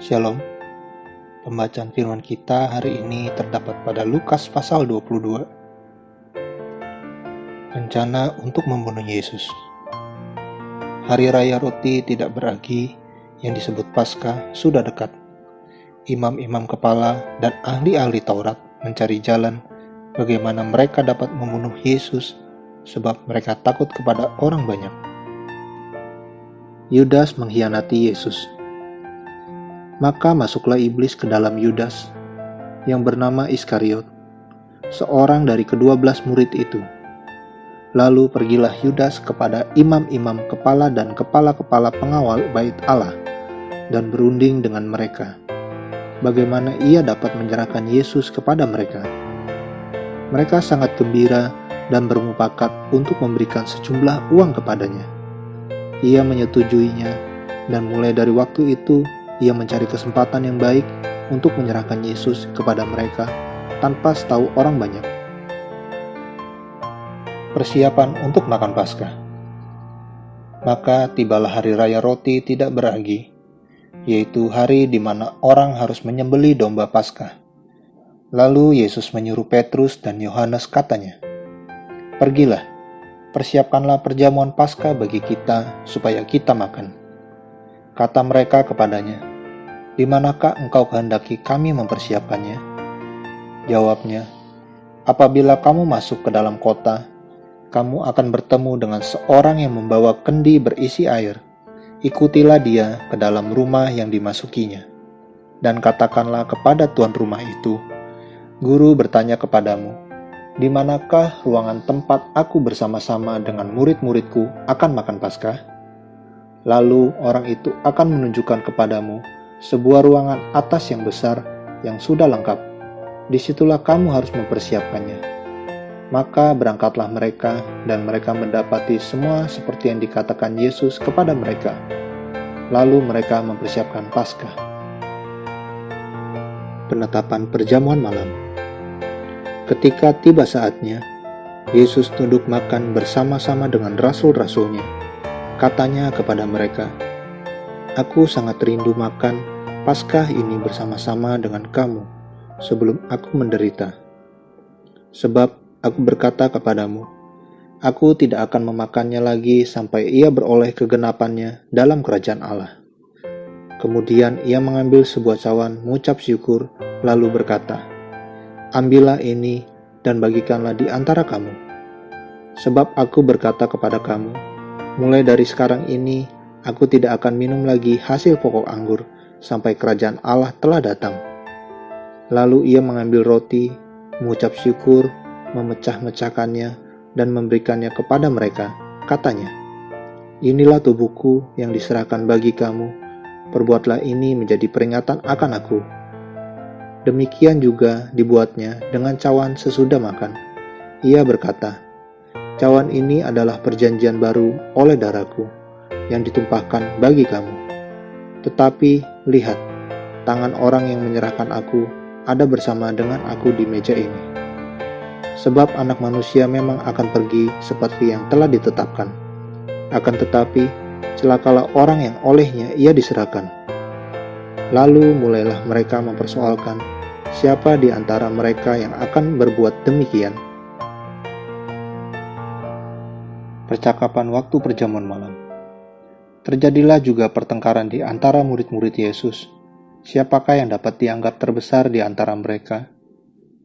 Shalom, pembacaan firman kita hari ini terdapat pada Lukas pasal 22. Rencana untuk membunuh Yesus. Hari Raya Roti Tidak Beragi yang disebut Paskah sudah dekat. Imam-imam kepala dan ahli-ahli Taurat mencari jalan bagaimana mereka dapat membunuh Yesus sebab mereka takut kepada orang banyak. Yudas mengkhianati Yesus. Maka masuklah iblis ke dalam Yudas yang bernama Iskariot, seorang dari ke-12 murid itu. Lalu pergilah Yudas kepada imam-imam kepala dan kepala-kepala pengawal bait Allah dan berunding dengan mereka, bagaimana ia dapat menyerahkan Yesus kepada mereka. Mereka sangat gembira dan bermufakat untuk memberikan sejumlah uang kepadanya. Ia menyetujuinya, dan mulai dari waktu itu ia mencari kesempatan yang baik untuk menyerahkan Yesus kepada mereka tanpa setahu orang banyak. Persiapan untuk makan Paskah. Maka tibalah hari Raya Roti Tidak Beragi, yaitu hari di mana orang harus menyembelih domba Paskah. Lalu Yesus menyuruh Petrus dan Yohanes, katanya, "Pergilah, persiapkanlah perjamuan Paskah bagi kita supaya kita makan." Kata mereka kepadanya, "Di manakah engkau kehendaki kami mempersiapkannya?" Jawabnya, "Apabila kamu masuk ke dalam kota, kamu akan bertemu dengan seorang yang membawa kendi berisi air. Ikutilah dia ke dalam rumah yang dimasukinya, dan katakanlah kepada tuan rumah itu, 'Guru bertanya kepadamu, di manakah ruangan tempat aku bersama-sama dengan murid-muridku akan makan Paskah?' Lalu orang itu akan menunjukkan kepadamu sebuah ruangan atas yang besar yang sudah lengkap. Disitulah kamu harus mempersiapkannya." Maka berangkatlah mereka, dan mereka mendapati semua seperti yang dikatakan Yesus kepada mereka. Lalu mereka mempersiapkan Paskah. Penetapan perjamuan malam. Ketika tiba saatnya, Yesus duduk makan bersama-sama dengan rasul-rasulnya. Katanya kepada mereka, "Aku sangat rindu makan Paskah ini bersama-sama dengan kamu sebelum aku menderita. Sebab aku berkata kepadamu, aku tidak akan memakannya lagi sampai ia beroleh kegenapannya dalam kerajaan Allah." Kemudian ia mengambil sebuah cawan, mengucap syukur, lalu berkata, "Ambillah ini dan bagikanlah di antara kamu. Sebab aku berkata kepada kamu, mulai dari sekarang ini, aku tidak akan minum lagi hasil pokok anggur, sampai kerajaan Allah telah datang." Lalu ia mengambil roti, mengucap syukur, memecah-mecahkannya, dan memberikannya kepada mereka. Katanya, "Inilah tubuhku yang diserahkan bagi kamu, perbuatlah ini menjadi peringatan akan aku." Demikian juga dibuatnya dengan cawan sesudah makan. Ia berkata, "Cawan ini adalah perjanjian baru oleh darahku, yang ditumpahkan bagi kamu. Tetapi lihat, tangan orang yang menyerahkan aku ada bersama dengan aku di meja ini. Sebab Anak Manusia memang akan pergi seperti yang telah ditetapkan. Akan tetapi, celakalah orang yang olehnya ia diserahkan." Lalu mulailah mereka mempersoalkan siapa di antara mereka yang akan berbuat demikian. Percakapan waktu perjamuan malam. Terjadilah juga pertengkaran di antara murid-murid Yesus. Siapakah yang dapat dianggap terbesar di antara mereka?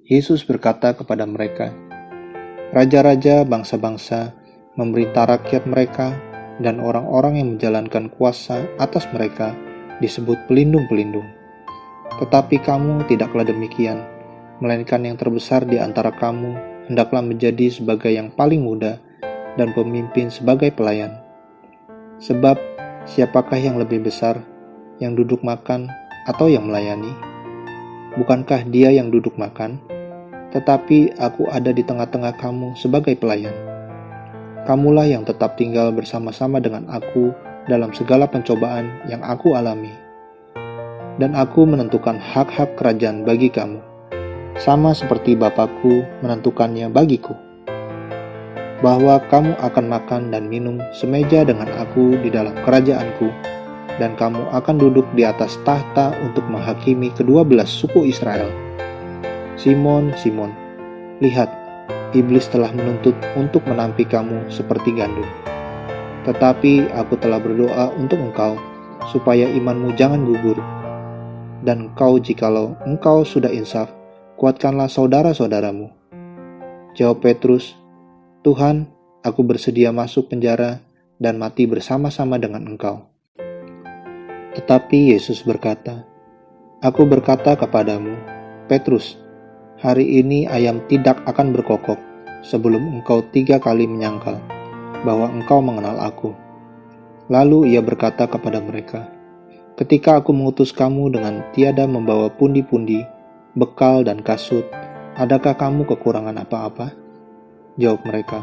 Yesus berkata kepada mereka, "Raja-raja bangsa-bangsa memerintah rakyat mereka, dan orang-orang yang menjalankan kuasa atas mereka disebut pelindung-pelindung. Tetapi kamu tidaklah demikian, melainkan yang terbesar di antara kamu hendaklah menjadi sebagai yang paling muda, dan pemimpin sebagai pelayan. Sebab siapakah yang lebih besar, yang duduk makan atau yang melayani? Bukankah dia yang duduk makan? Tetapi aku ada di tengah-tengah kamu sebagai pelayan. Kamulah yang tetap tinggal bersama-sama dengan aku dalam segala pencobaan yang aku alami. Dan aku menentukan hak-hak kerajaan bagi kamu, sama seperti Bapakku menentukannya bagiku, bahwa kamu akan makan dan minum semeja dengan aku di dalam kerajaanku, dan kamu akan duduk di atas tahta untuk menghakimi kedua belas suku Israel. Simon, Simon, lihat, iblis telah menuntut untuk menampi kamu seperti gandum. Tetapi aku telah berdoa untuk engkau, supaya imanmu jangan gugur. Dan engkau, jikalau engkau sudah insaf, kuatkanlah saudara-saudaramu. Jawab Petrus, Tuhan, aku bersedia masuk penjara dan mati bersama-sama dengan engkau. Tetapi Yesus berkata, Aku berkata kepadamu, Petrus, hari ini ayam tidak akan berkokok sebelum engkau 3 kali menyangkal bahwa engkau mengenal aku. Lalu ia berkata kepada mereka, Ketika aku mengutus kamu dengan tiada membawa pundi-pundi, bekal dan kasut, adakah kamu kekurangan apa-apa? Jawab mereka,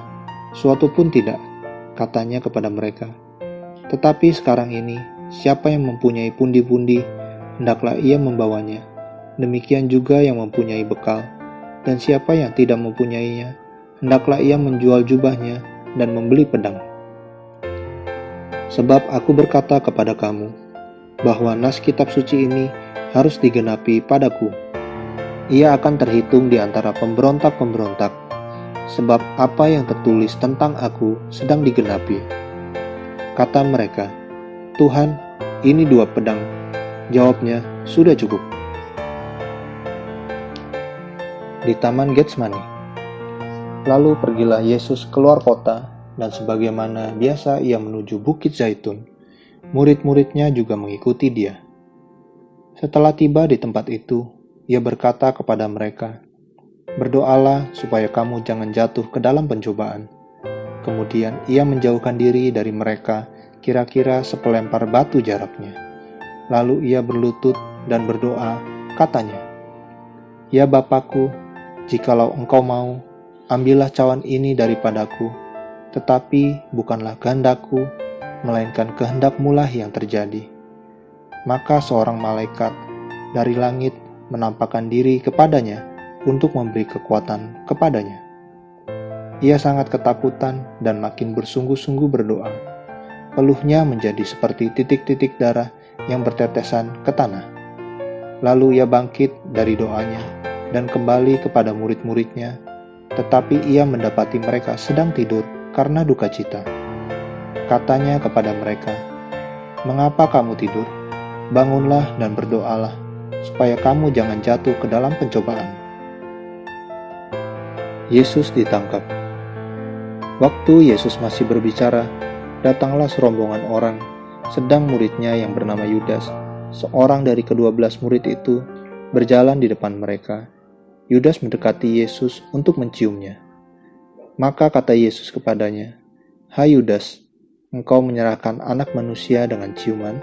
Suatu pun tidak, katanya kepada mereka. Tetapi sekarang ini, siapa yang mempunyai pundi-pundi, hendaklah ia membawanya. Demikian juga yang mempunyai bekal. Dan siapa yang tidak mempunyainya, hendaklah ia menjual jubahnya dan membeli pedang. Sebab aku berkata kepada kamu, bahwa nas kitab suci ini harus digenapi padaku. Ia akan terhitung di antara pemberontak-pemberontak, sebab apa yang tertulis tentang aku sedang digenapi. Kata mereka, Tuhan, ini 2 pedang. Jawabnya, sudah cukup. Di Taman Getsemani. Lalu pergilah Yesus keluar kota, dan sebagaimana biasa ia menuju Bukit Zaitun. Murid-muridnya juga mengikuti dia. Setelah tiba di tempat itu, ia berkata kepada mereka, Berdoalah supaya kamu jangan jatuh ke dalam pencobaan. Kemudian ia menjauhkan diri dari mereka, kira-kira sepelempar batu jaraknya. Lalu ia berlutut dan berdoa, katanya, Ya Bapakku, jikalau engkau mau, ambillah cawan ini daripadaku, tetapi bukanlah kehendakku, melainkan kehendak-Mu lah yang terjadi. Maka seorang malaikat dari langit menampakkan diri kepadanya untuk memberi kekuatan kepadanya. Ia sangat ketakutan dan makin bersungguh-sungguh berdoa. Peluhnya menjadi seperti titik-titik darah yang bertetesan ke tanah. Lalu ia bangkit dari doanya dan kembali kepada murid-muridnya, tetapi ia mendapati mereka sedang tidur karena duka cita. Katanya kepada mereka, Mengapa kamu tidur? Bangunlah dan berdoalah, supaya kamu jangan jatuh ke dalam pencobaan. Yesus ditangkap. Waktu Yesus masih berbicara, datanglah serombongan orang, sedang muridnya yang bernama Yudas, seorang dari ke-12 murid itu, berjalan di depan mereka. Yudas mendekati Yesus untuk menciumnya. Maka kata Yesus kepadanya, Hai Yudas, engkau menyerahkan anak manusia dengan ciuman?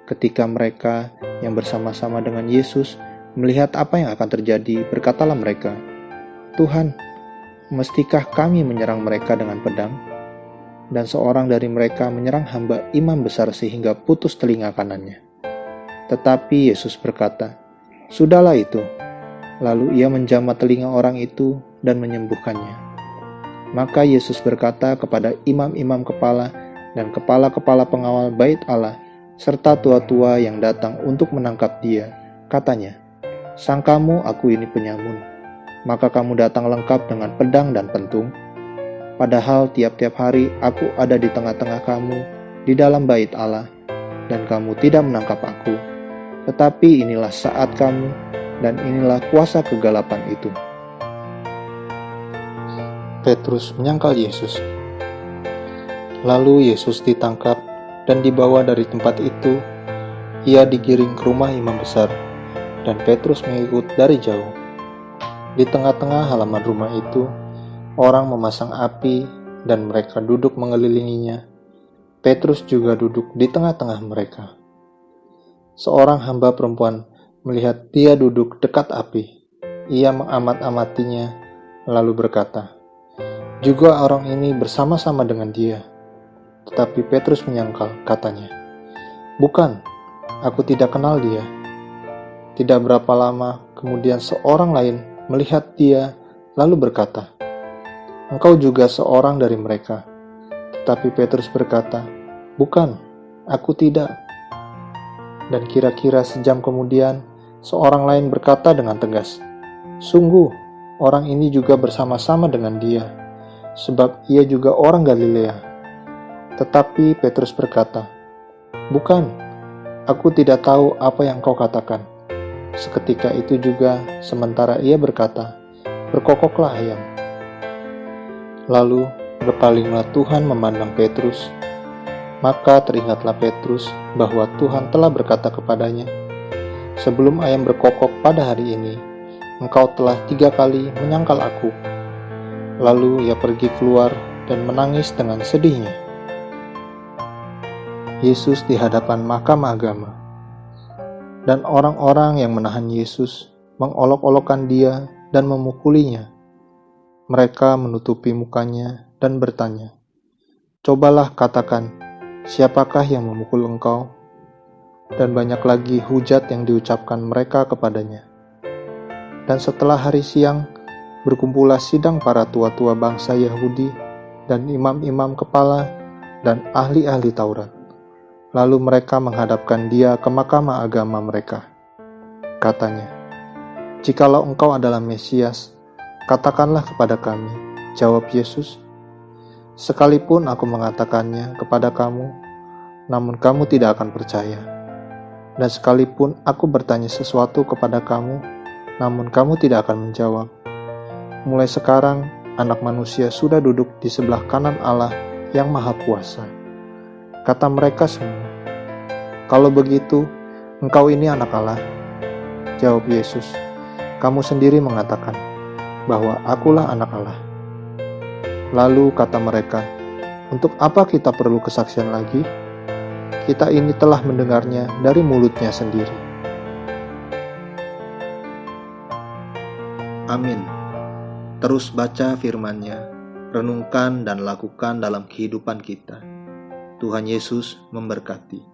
Ketika mereka yang bersama-sama dengan Yesus melihat apa yang akan terjadi, berkatalah mereka, Tuhan, mestikah kami menyerang mereka dengan pedang? Dan seorang dari mereka menyerang hamba imam besar sehingga putus telinga kanannya. Tetapi Yesus berkata, Sudahlah itu. Lalu ia menjamah telinga orang itu dan menyembuhkannya. Maka Yesus berkata kepada imam-imam kepala dan kepala-kepala pengawal bait Allah, serta tua-tua yang datang untuk menangkap dia, katanya, Sangkamu aku ini penyamun, maka kamu datang lengkap dengan pedang dan pentung? Padahal tiap-tiap hari aku ada di tengah-tengah kamu, di dalam bait Allah, dan kamu tidak menangkap aku. Tetapi inilah saat kamu, dan inilah kuasa kegelapan itu. Petrus menyangkal Yesus. Lalu Yesus ditangkap dan dibawa dari tempat itu. Ia digiring ke rumah imam besar, dan Petrus mengikut dari jauh. Di tengah-tengah halaman rumah itu, orang memasang api dan mereka duduk mengelilinginya. Petrus juga duduk di tengah-tengah mereka. Seorang hamba perempuan melihat dia duduk dekat api. Ia mengamat-amatinya, lalu berkata, Juga orang ini bersama-sama dengan dia. Tetapi Petrus menyangkal, katanya, Bukan, aku tidak kenal dia. Tidak berapa lama, kemudian seorang lain melihat dia, lalu berkata, Engkau juga seorang dari mereka. Tetapi Petrus berkata, Bukan, aku tidak. Dan kira-kira sejam kemudian, seorang lain berkata dengan tegas, "Sungguh, orang ini juga bersama-sama dengan dia, sebab ia juga orang Galilea." Tetapi Petrus berkata, "Bukan, aku tidak tahu apa yang kau katakan." Seketika itu juga, sementara ia berkata, berkokoklah ayam. Lalu berpalinglah Tuhan memandang Petrus. Maka teringatlah Petrus bahwa Tuhan telah berkata kepadanya, "Sebelum ayam berkokok pada hari ini, engkau telah 3 kali menyangkal aku." Lalu ia pergi keluar dan menangis dengan sedihnya. Yesus di hadapan mahkamah agama. Dan orang-orang yang menahan Yesus mengolok-olokkan dia dan memukulinya. Mereka menutupi mukanya dan bertanya, "Cobalah katakan, siapakah yang memukul engkau?" Dan banyak lagi hujat yang diucapkan mereka kepadanya. Dan setelah hari siang, berkumpullah sidang para tua-tua bangsa Yahudi dan imam-imam kepala dan ahli-ahli Taurat. Lalu mereka menghadapkan dia ke mahkamah agama mereka. Katanya, "Jikalau engkau adalah Mesias, katakanlah kepada kami." Jawab Yesus, "Sekalipun aku mengatakannya kepada kamu, namun kamu tidak akan percaya. Dan sekalipun aku bertanya sesuatu kepada kamu, namun kamu tidak akan menjawab. Mulai sekarang, Anak Manusia sudah duduk di sebelah kanan Allah yang Maha Kuasa." Kata mereka semua, "Kalau begitu, engkau ini anak Allah." Jawab Yesus, "Kamu sendiri mengatakan bahwa akulah anak Allah." Lalu kata mereka, "Untuk apa kita perlu kesaksian lagi? Kita ini telah mendengarnya dari mulutnya sendiri." Amin. Terus baca firman-Nya, renungkan dan lakukan dalam kehidupan kita. Tuhan Yesus memberkati.